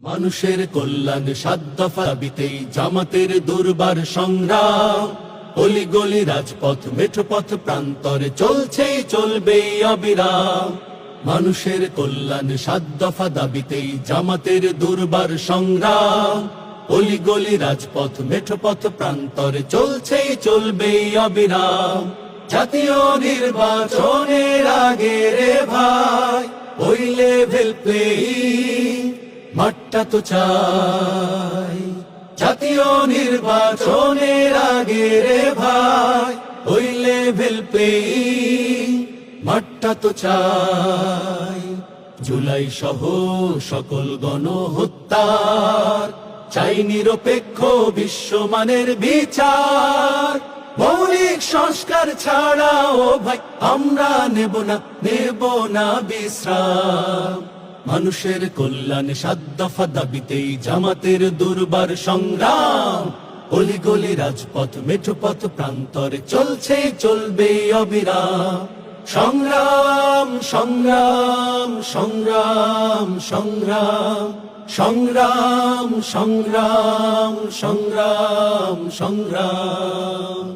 মানুষের কল্যাণ ৭ দফা দাবিতেই জামাতের দুর্বার সংগ্রাম। অলি গলি রাজপথ মেঠো পথ প্রান্তরে চলছেই চলবেই অবিরাম। মানুষের কল্যাণ ৭ দফা দাবিতেই জামাতের দুর্বার সংগ্রাম। অলি গলি রাজপথ মেঠো পথ প্রান্তরে চলছেই চলবেই অবিরাম। জাতীয় নির্বাচনের আগে রে ভাই ওই লেভেল প্লেয়িং মাঠটা তো চাই। জাতীয় নির্বাচনের আগে রে ভাই ওই লেভেল প্লেয়িং মাঠটা তো চাই। জুলাই সহ সকল গণহত্যার চাই নিরপেক্ষ বিশ্বমানের বিচার। মৌলিক সংস্কার ছাড়াও ভাই আমরা নেব না বিশ্রাম। মানুষের কল্যাণ ৭ দফা দাবিতেই জামাতের দুর্বার সংগ্রাম। অলি গলি রাজপথ মেঠো পথ প্রান্তরে চলছে চলবে অবিরাম। সংগ্রাম সংগ্রাম সংগ্রাম সংগ্রাম সংগ্রাম সংগ্রাম সংগ্রাম সংগ্রাম।